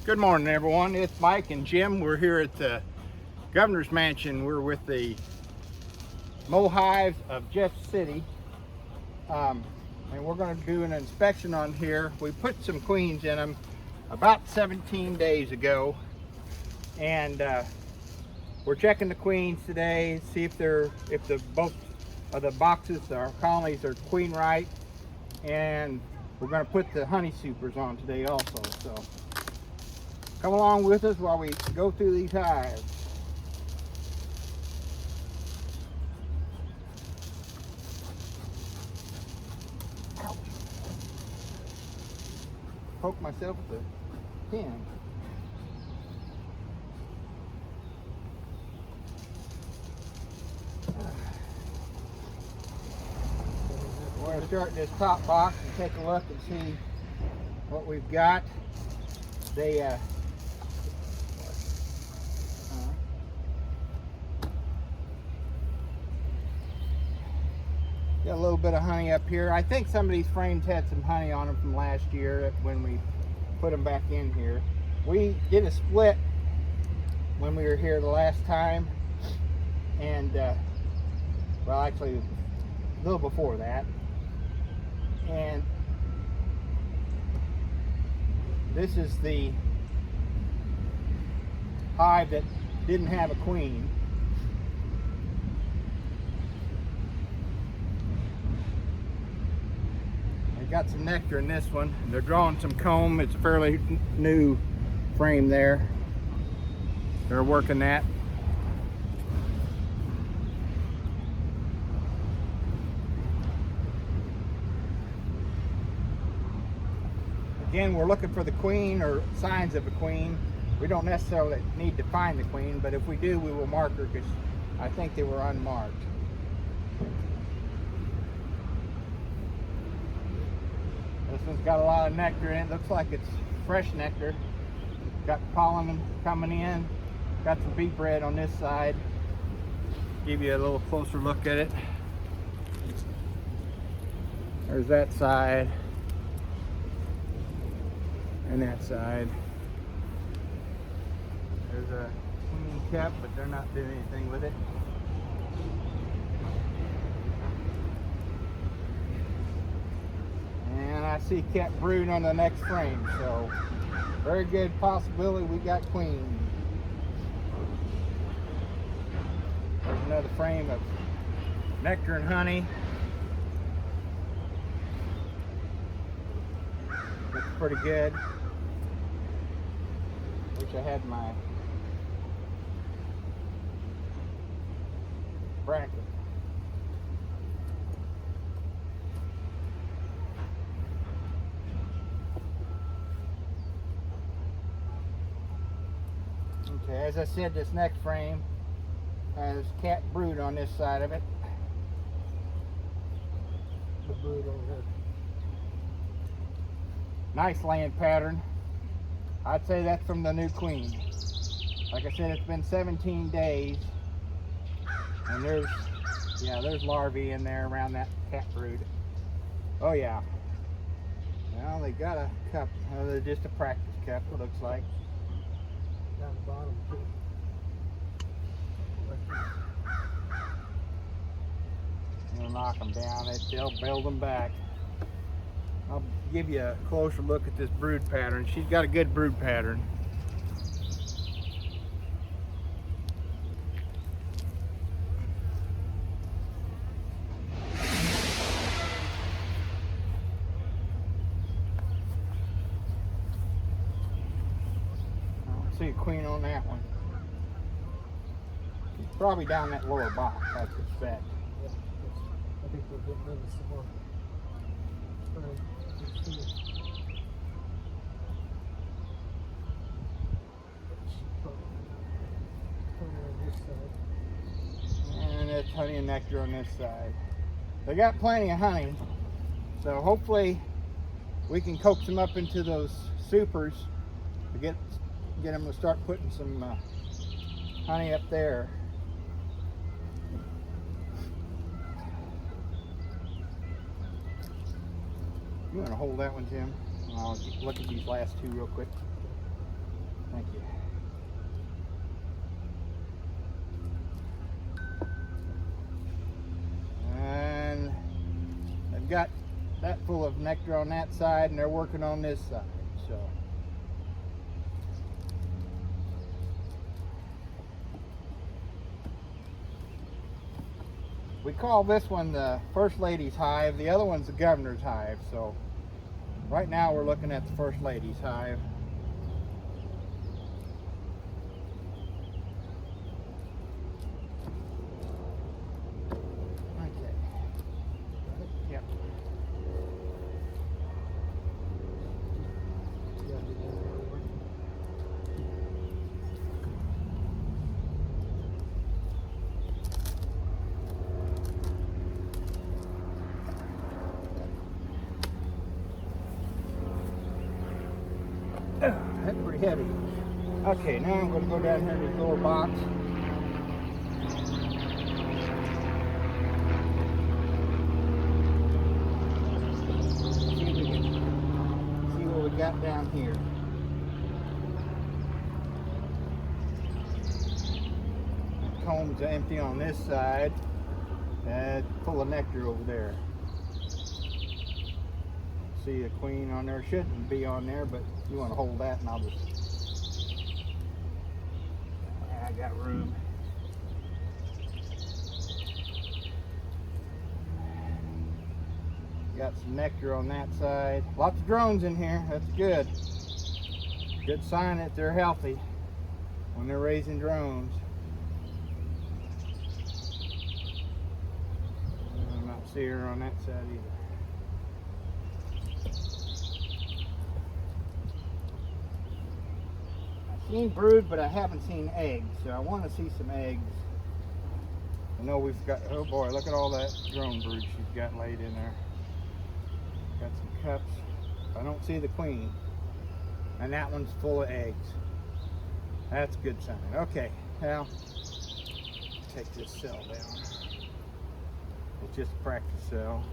Good morning, everyone. It's Mike and Jim. We're here at the Governor's Mansion. We're with the Hives of Jeff City, and we're going to do an inspection on here. We put some queens in them about 17 days ago, and we're checking the queens today, see if both of the boxes or colonies are queen right, and we're going to put the honey supers on today also. So come along with us while we go through these hives. Ouch. Poke myself with the pin. We're going to start in this top box and take a look and see what we've got. They got a little bit of honey up here. I think some of these frames had some honey on them from last year when we put them back in here. We did a split when we were here the last time, and well, actually a little before that. And this is the hive that didn't have a queen. They got some nectar in this one. They're drawing some comb. It's a fairly new frame there. They're working that. Again, we're looking for the queen or signs of a queen. We don't necessarily need to find the queen, but if we do, we will mark her because I think they were unmarked. This one's got a lot of nectar in it. Looks like it's fresh nectar. Got pollen coming in. Got some bee bread on this side. Give you a little closer look at it. There's that side. And that side. There's a queen kept, but they're not doing anything with it. And I see kept brood on the next frame, so very good possibility we got queen. There's another frame of nectar and honey. Looks pretty good. Wish I had my bracket. Okay, as I said, this next frame has cat brood on this side of it. The brood over here. Nice laying pattern. I'd say that's from the new queen. Like I said, it's been 17 days, and there's larvae in there around that cat brood. Oh yeah. Well, they got a cup. Oh, they're just a practice cup, it looks like. Down the bottom too. We'll knock them down. They'll build them back. I'll give you a closer look at this brood pattern. She's got a good brood pattern. I don't see a queen on that one. She's probably down that lower box, I suspect. Yeah, I think we're getting into some more. And it's honey and nectar on this side. They got plenty of honey, so hopefully we can coax them up into those supers to get them to start putting some honey up there. You want to hold that one, Jim? I'll look at these last two real quick. Thank you. And I've got that full of nectar on that side, and they're working on this side. So we call this one the First Lady's Hive. The other one's the Governor's Hive. So right now we're looking at the First Lady's Hive. Okay. Yep. That's pretty heavy. Okay, now I'm going to go down here to this little box. See what we got down here. The comb's empty on this side. And full of nectar over there. See a queen on there. Shouldn't be on there, but you want to hold that and I'll just... I got room. Got some nectar on that side. Lots of drones in here. That's good. Good sign that they're healthy when they're raising drones. I'm not seeing her on that side either. I've seen brood, but I haven't seen eggs, so I want to see some eggs. I know we've got, oh boy, look at all that drone brood she's got laid in there. Got some cups. I don't see the queen. And that one's full of eggs. That's a good sign. Okay, now, take this cell down. It's just a practice cell.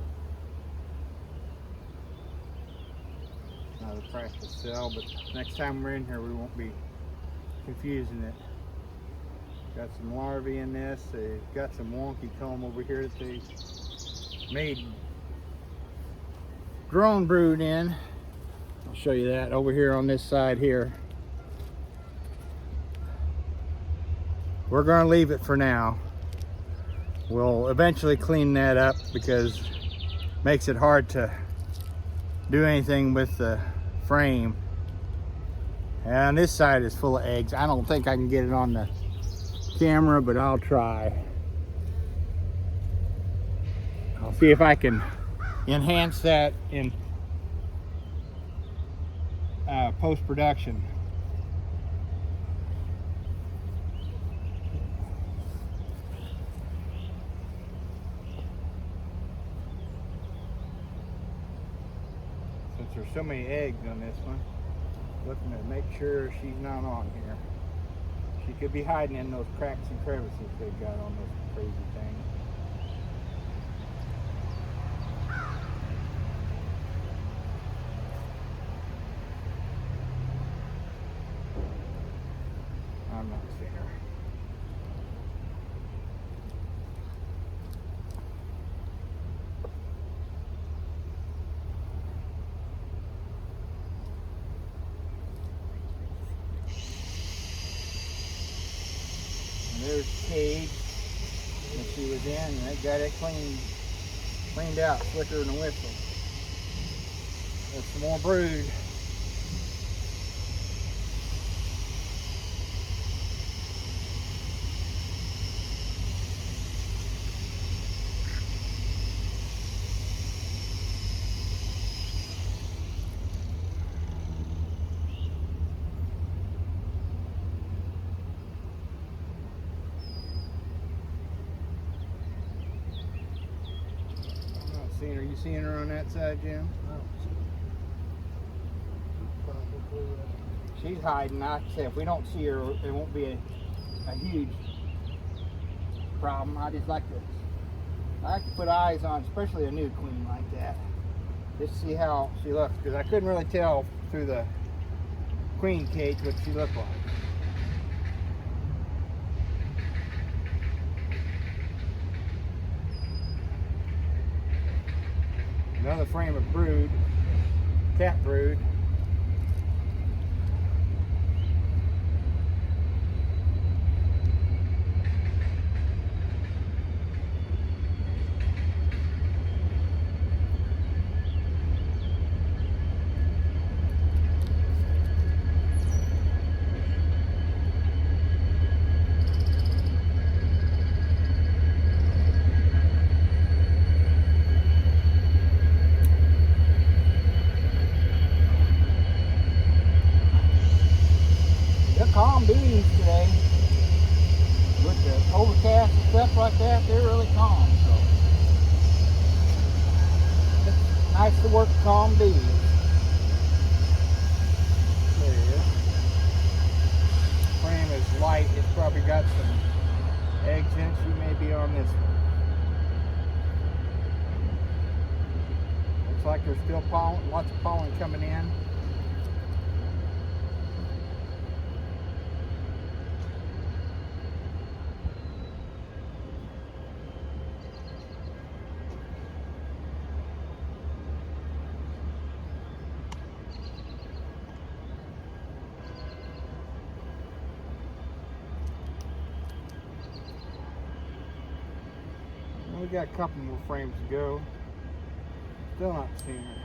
Not a practice cell, but next time we're in here we won't be confusing it. Got some larvae in this. They've got some wonky comb over here that they made drone brood in. I'll show you that over here on this side here. We're going to leave it for now. We'll eventually clean that up because it makes it hard to do anything with the frame. And this side is full of eggs. I don't think I can get it on the camera, but I'll try. I'll see if I can enhance that in post-production. Since there's so many eggs on this one, looking to make sure she's not on here. She could be hiding in those cracks and crevices they've got on this crazy thing. I'm not seeing her. And there's the cage that she was in, and they got it cleaned out quicker than a whistle. There's some more brood. Seeing her, you seeing her on that side, Jim? She's hiding. Like I said, if we don't see her, it won't be a huge problem. I like to put eyes on, especially a new queen like that, just to see how she looks, because I couldn't really tell through the queen cage, what she looked like. Another frame of brood, cat brood. They're calm bees today. With the overcast and stuff like that, they're really calm. So it's nice to work calm bees. There it is. Frame is light. It's probably got some eggs in it. She may be on this one. Looks like there's still pollen, lots of pollen coming in. We got a couple more frames to go. Still not seeing her.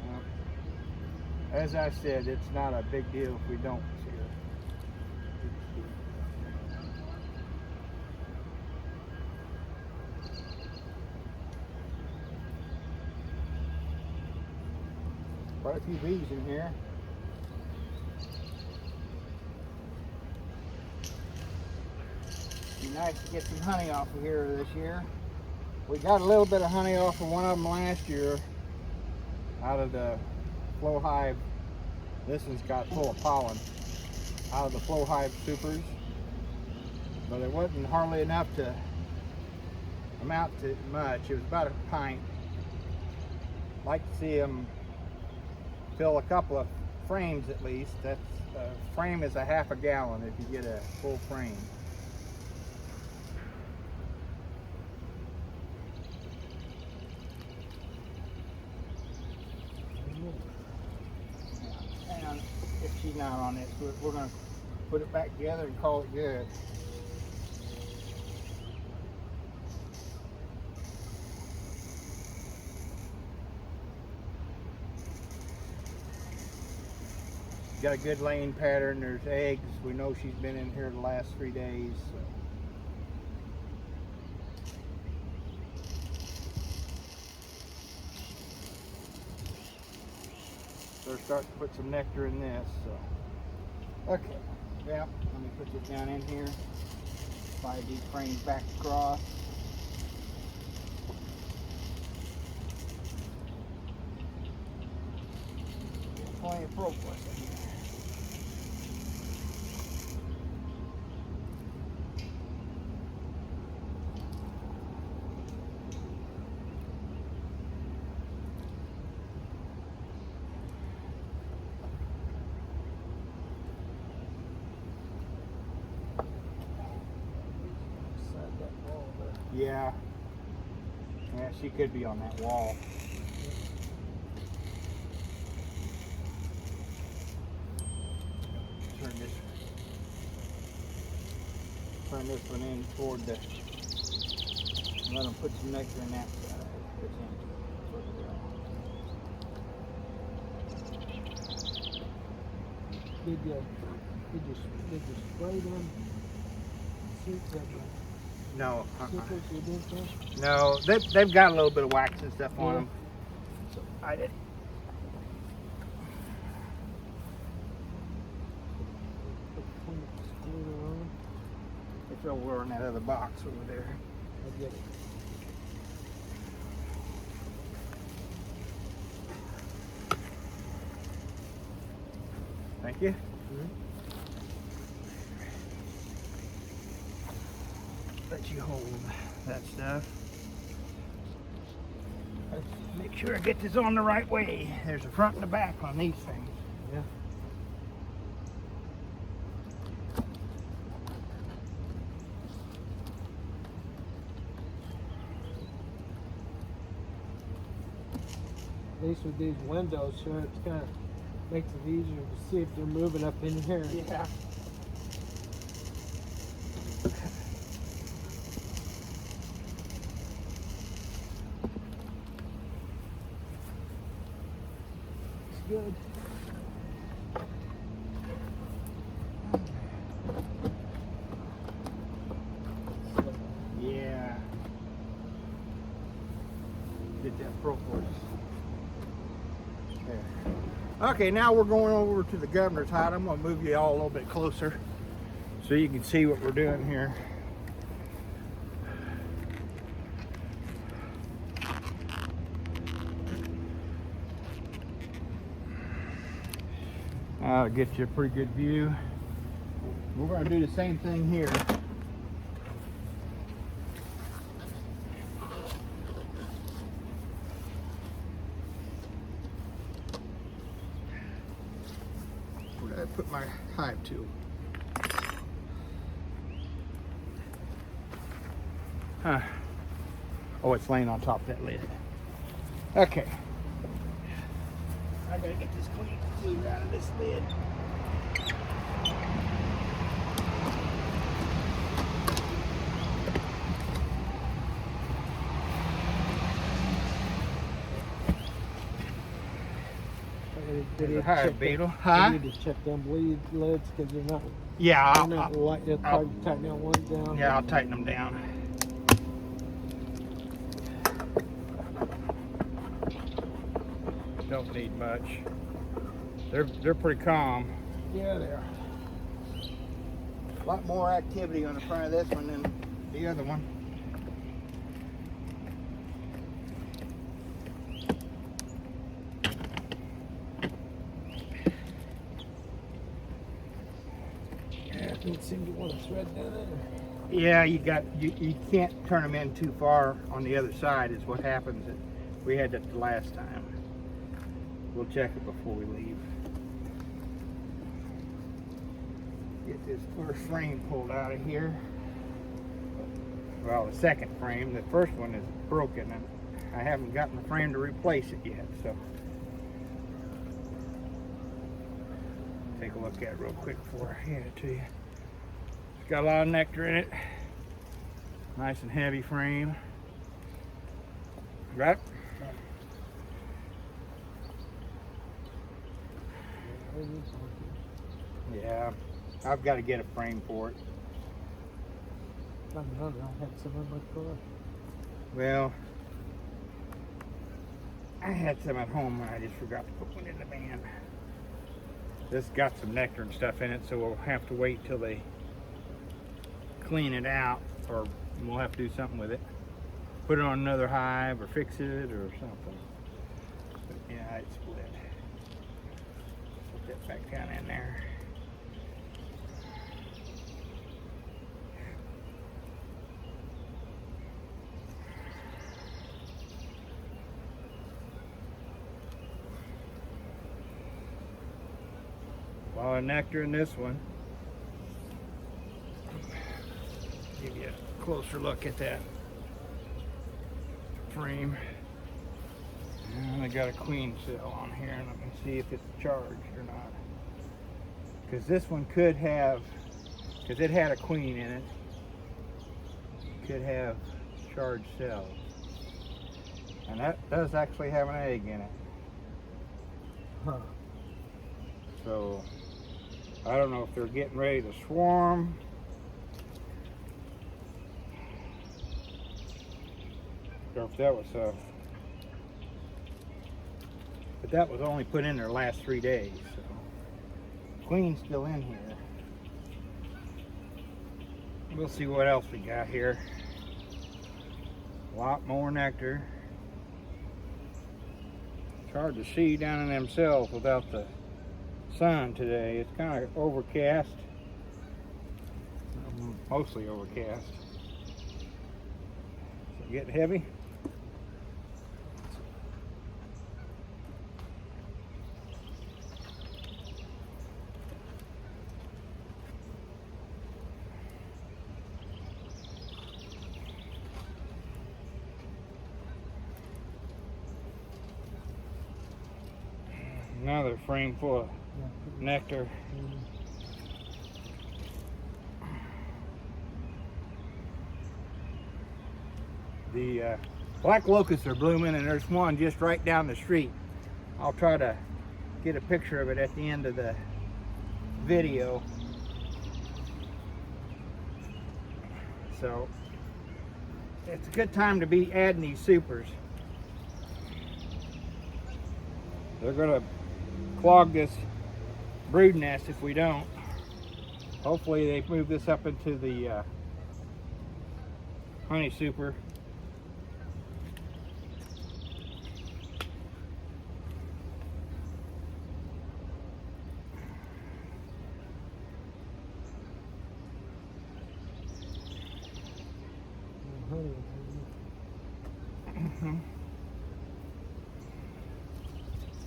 Well, as I said, it's not a big deal if we don't see her. Quite a few bees in here. Be nice to get some honey off of here this year. We got a little bit of honey off of one of them last year out of the flow hive. This one's got full of pollen out of the flow hive supers, but it wasn't hardly enough to amount to much. It was about a pint. Like to see them fill a couple of frames at least. That's a frame is a half a gallon if you get a full frame. And if she's not on it, we're going to put it back together and call it good. Got a good laying pattern. There's eggs. We know she's been in here the last 3 days. So they're starting to put some nectar in this. So okay, yeah. Let me put this down in here. Slide these frames back across. Plenty of propolis in here. Yeah. Yeah, she could be on that wall. Turn this one in toward the, let them put some nectar in that side. Did you spray them seeds of the No. citrus you did there? No, they've got a little bit of wax and stuff on them. So I did. It's over in that other box over there. I get it. Thank you. Let you hold that stuff. Maybe Make sure I get this on the right way. There's a front and a back on these things. Yeah. At least with these windows, sure, it's kind of makes it easier to see if they're moving up in here. Yeah. It's good. Yeah. Get that Pro Force. There. Okay, now we're going over to the governor's hide. I'm going to move you all a little bit closer so you can see what we're doing here. I'll get you a pretty good view. We're going to do the same thing here. Where did I put my hive tool? Huh. Oh, it's laying on top of that lid. Okay. I gotta get this clean out of this lid. There's a hive beetle. Huh? We need to check them bleed lids because they're not. Yeah, They're not light. It's hard to tighten that one down. Yeah, I'll tighten them down. Don't need much. They're pretty calm. Yeah, they are. A lot more activity on the front of this one than the other one. Yeah, I can't seem to want to thread down there. Yeah, you can't turn them in too far on the other side is what happens. We had that the last time. We'll check it before we leave. Get this first frame pulled out of here. Well, the second frame. The first one is broken and I haven't gotten the frame to replace it yet, so take a look at it real quick before I hand it to you. It's got a lot of nectar in it. Nice and heavy frame. Right? Yeah, I've got to get a frame for it. I had some in my car. Well, I had some at home and I just forgot to put one in the van. This got some nectar and stuff in it, so we'll have to wait till they clean it out, or we'll have to do something with it. Put it on another hive or fix it or something. But yeah, it split. Put that back down in there. A lot of nectar in this one. Give you a closer look at that frame. And I got a queen cell on here, and let me see if it's charged or not. Because this one could have, because it had a queen in it, could have charged cells. And that does actually have an egg in it. Huh. So I don't know if they're getting ready to swarm. Or if that was but that was only put in their last 3 days, so queen's still in here. We'll see what else we got here. A lot more nectar. It's hard to see down in them cells without the sun today. It's kind of overcast, mostly overcast. Is it getting heavy? Another frame full of nectar. The black locusts are blooming, and there's one just right down the street. I'll try to get a picture of it at the end of the video. So it's a good time to be adding these supers. They're gonna clog this brood nest if we don't. Hopefully they move this up into the honey super.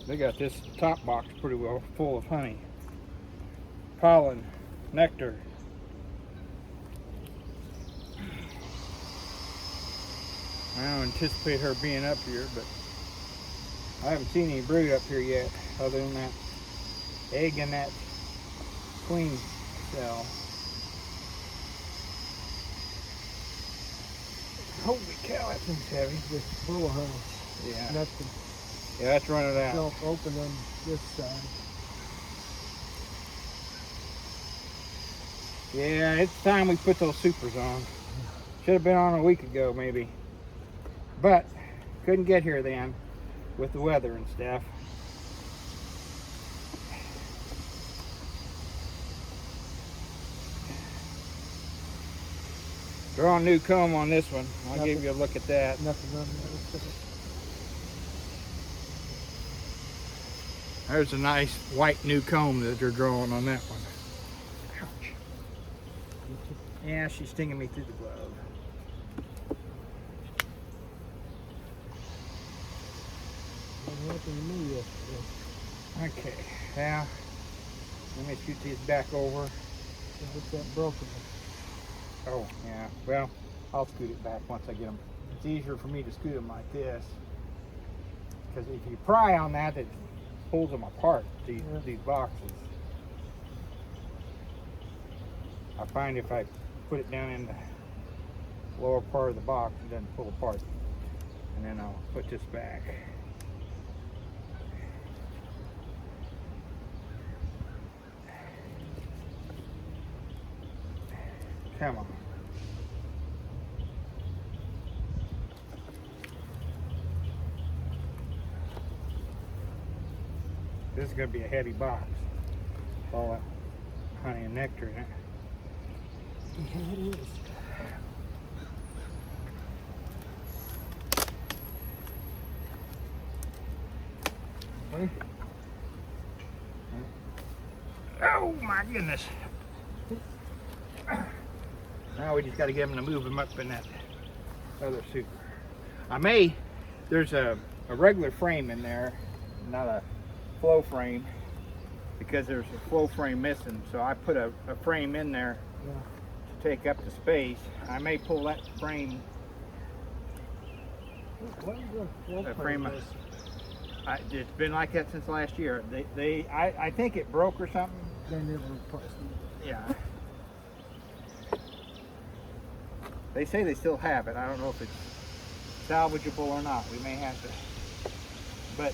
They got this top box pretty well full of honey, pollen, nectar. I don't anticipate her being up here, but I haven't seen any brood up here yet, other than that egg in that queen cell. Holy cow, that thing's heavy. Just full of honey. Yeah. Nothing. Yeah, that's running out. Don't open on this side. Yeah, it's time we put those supers on. Should have been on a week ago, maybe. But couldn't get here then with the weather and stuff. Draw a new comb on this one. I'll give you a look at that. Nothing on the other side. There's a nice white new comb that they're drawing on that one. Ouch. Yeah, she's stinging me through the glove. What happened to me yesterday? Okay, now let me scoot these back over. What's that broken? Oh, yeah, well, I'll scoot it back once I get them. It's easier for me to scoot them like this, because if you pry on that, it pulls them apart, these boxes. I find if I put it down in the lower part of the box, it doesn't pull apart. And then I'll put this back. Come on. This is going to be a heavy box. All that honey and nectar in it. Yeah, it is. Ready? Oh my goodness. Now we just got to get them to move them up in that other super. There's a regular frame in there, not a flow frame, because there's a flow frame missing. So I put a frame in there to take up the space. I may pull that frame. What is the Frame. It's been like that since last year. I think it broke or something. They never replaced it. Yeah. They say they still have it. I don't know if it's salvageable or not. We may have to. But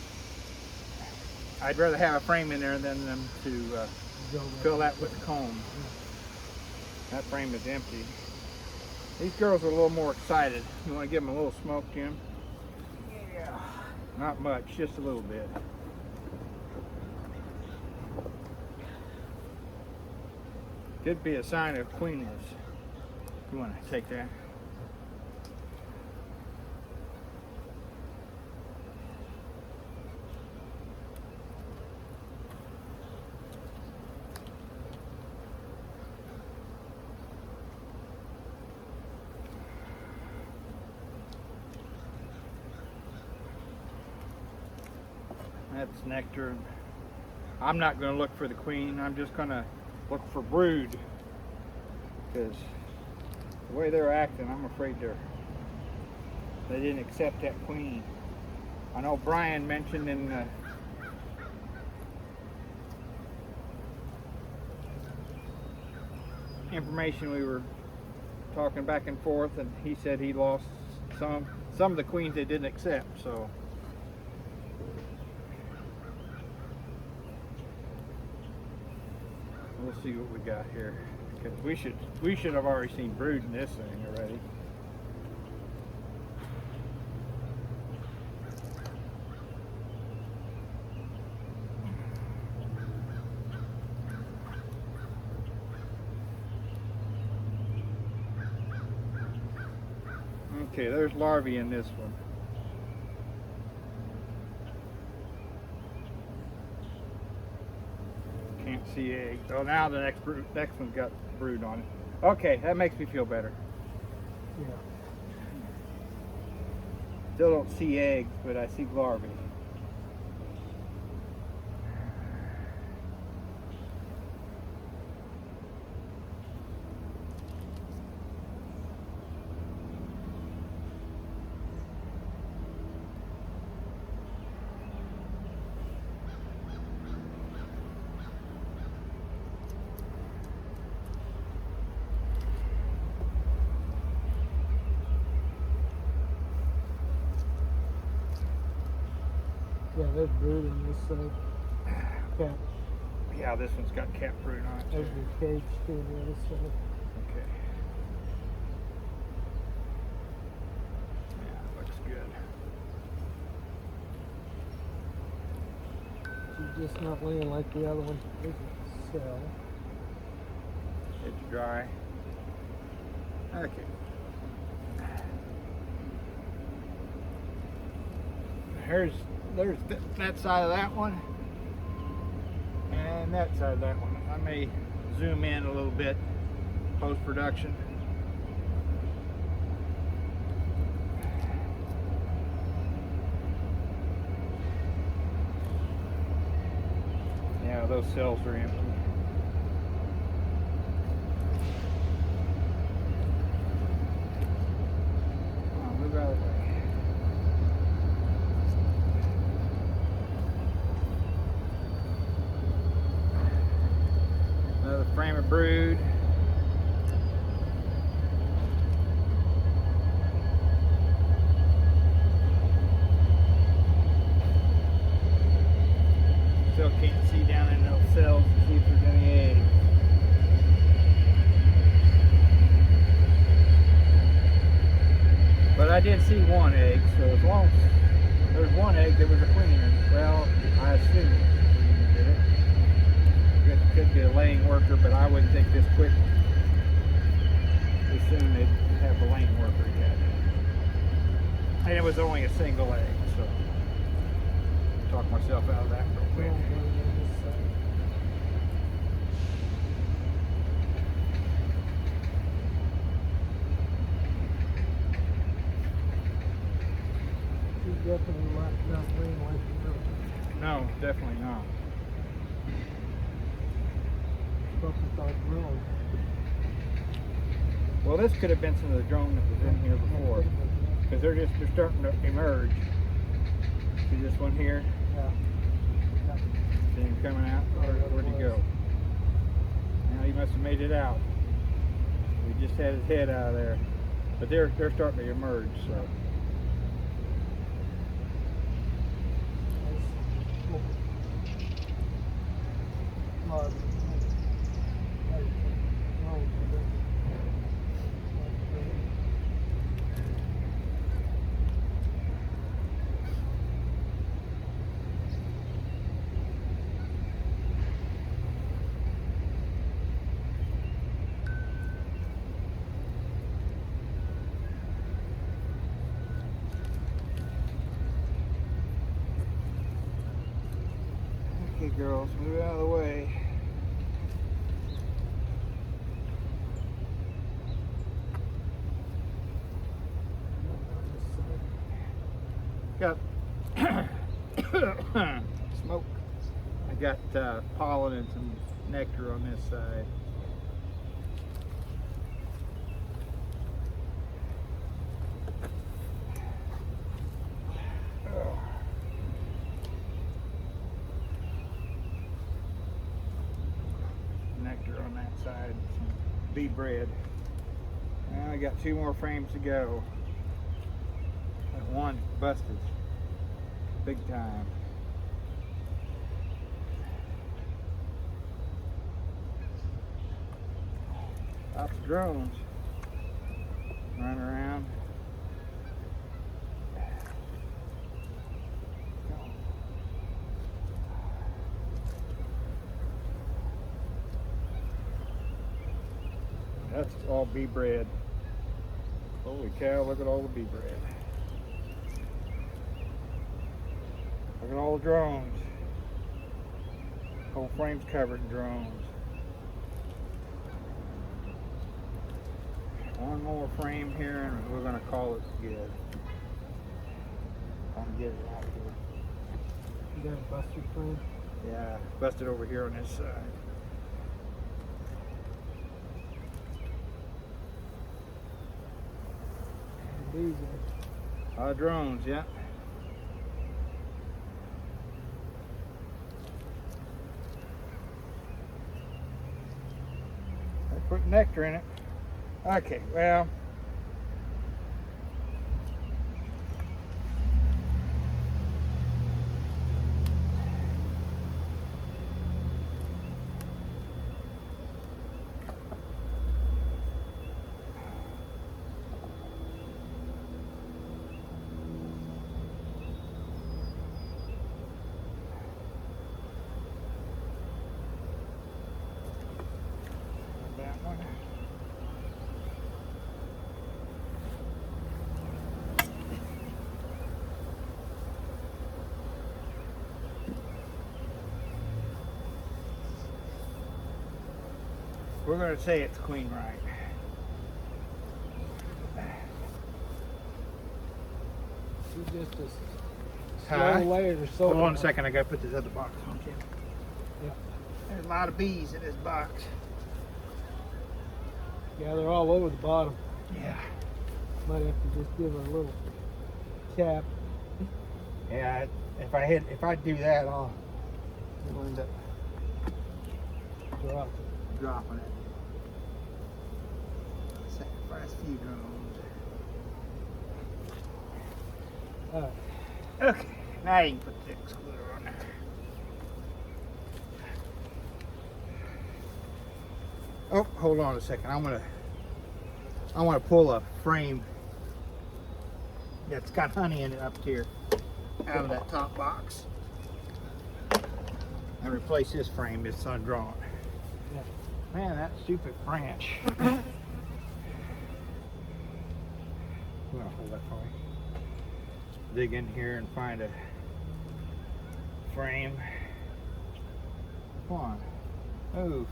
I'd rather have a frame in there than them to fill that with comb. That frame is empty. These girls are a little more excited. You want to give them a little smoke, Jim? Yeah. Not much, just a little bit. Could be a sign of queenness. You want to take that? That's nectar. I'm not going to look for the queen. I'm just going to look for brood, because the way they're acting, I'm afraid they didn't accept that queen. I know Brian mentioned in the information. We were talking back and forth, and he said he lost some of the queens they didn't accept. So we'll see what we got here, because we should have already seen brood in this thing already. Okay, there's larvae in this one. Can't see eggs. Oh, now the next one's got brood on it. Okay, that makes me feel better. Yeah. Still don't see eggs, but I see larvae. Yeah, there's brood in this side. Cap. Yeah, this one's got cap brood on it too. There's the cage too on the other side. Okay. Yeah, looks good. She's just not laying like the other one. There's a cell. It's dry. Okay. There's that side of that one, and that side of that one. I may zoom in a little bit post-production. Yeah, those cells are empty. Come on, move out of the way. Another frame of brood. Still can't see down in those cells to see if there's any eggs. But I did see one egg, so as long as there's one egg, there was a queen. Well, I assume the queen did it. It could be a laying worker, but I wouldn't think this quick. As soon they'd have a laying worker yet. And it was only a single egg, so talk myself out of that real quick. She's definitely not laying like the other one. No, definitely not. Drone. Well, this could have been some of the drone that was in here before, because they're starting to emerge. See this one here? Yeah. See him coming out? Where'd he go? Now he must have made it out. We just had his head out of there, but they're starting to emerge. So. Okay, girls, move out of the way. Got smoke. I got pollen and some nectar on this side. Nectar on that side. bee bread. Now I got 2 more frames to go. That one busted big time. Lots of drones running around. That's all bee bread. Holy cow, look at all the bee bread. Look at all the drones. Whole frame's covered in drones. One more frame here and we're gonna call it good. I'm gonna get it out of here. You got a busted frame? Yeah, busted over here on this side. These Drones, yeah. They put nectar in it. Okay, well. That one. We're going to say it's queen right. you just a Huh? slow way or so. Hold on a second, I got to put this other box on, Jim. Yeah. There's a lot of bees in this box. Yeah, they're all over the bottom. Yeah. Might have to just give her a little tap. Yeah, if I do that, I'll end up dropping it. Sacrifice a few drones. Alright. Okay, now you can put the excluder on there. Oh, hold on a second. I want to pull a frame that's got honey in it up here out of that top box and replace this frame. It's undrawn. Yeah. Man, that stupid branch. You want to hold that for me? Dig in here and find a frame. Come on, move.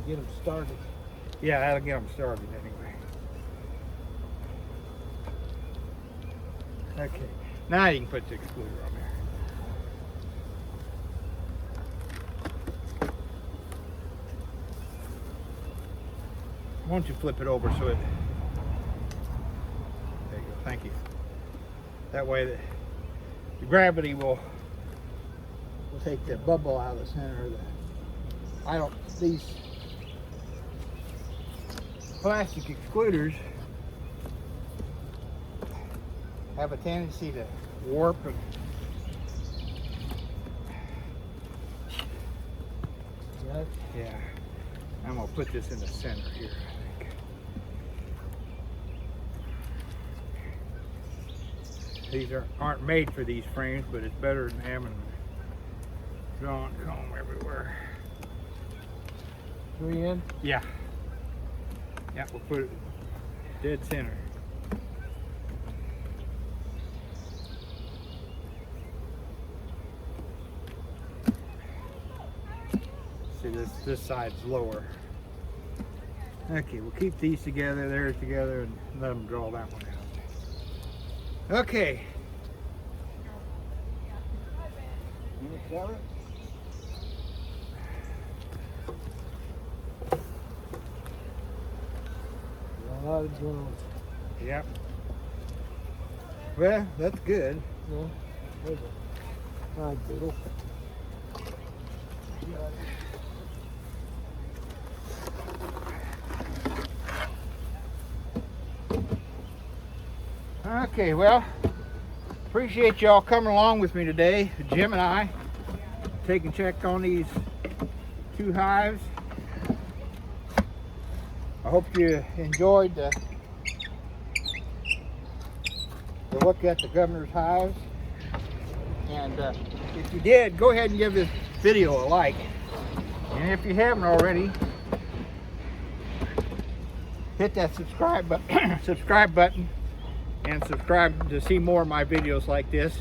Get them started. Yeah, that'll get them started anyway. Okay, now you can put the excluder on there. Why don't you flip it over so it... There you go, thank you. That way the gravity will take the bubble out of the center of the... These plastic excluders have a tendency to warp and Right? yeah. I'm gonna put this in the center here, I think. These aren't made for these frames, but it's better than having a drawn comb everywhere. 3 in? Yeah. Yeah, we'll put it dead center. See, this side's lower. Okay, we'll keep these together, theirs together, and let them draw that one out. Okay. Is that right? A lot of drones. Yep. Well, that's good. Yeah. There's a high beetle. Okay, well, appreciate y'all coming along with me today. Jim and I taking check on these 2 hives. I hope you enjoyed the look at the governor's hives. And if you did, go ahead and give this video a like. And if you haven't already, hit that subscribe button and subscribe to see more of my videos like this.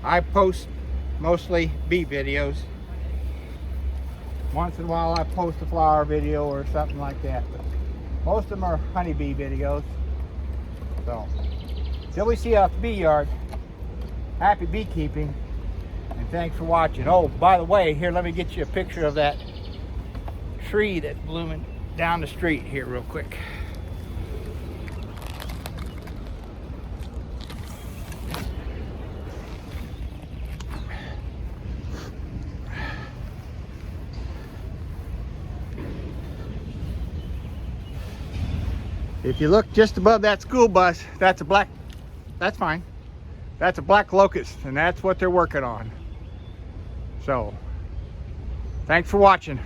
I post mostly bee videos. Once in a while I post a flower video or something like that, but most of them are honeybee videos. So, till we see you out the bee yard, happy beekeeping, and thanks for watching. Oh, by the way, here, let me get you a picture of that tree that's blooming down the street here real quick. If you look just above that school bus, that's fine. That's a black locust, and that's what they're working on. So, thanks for watching.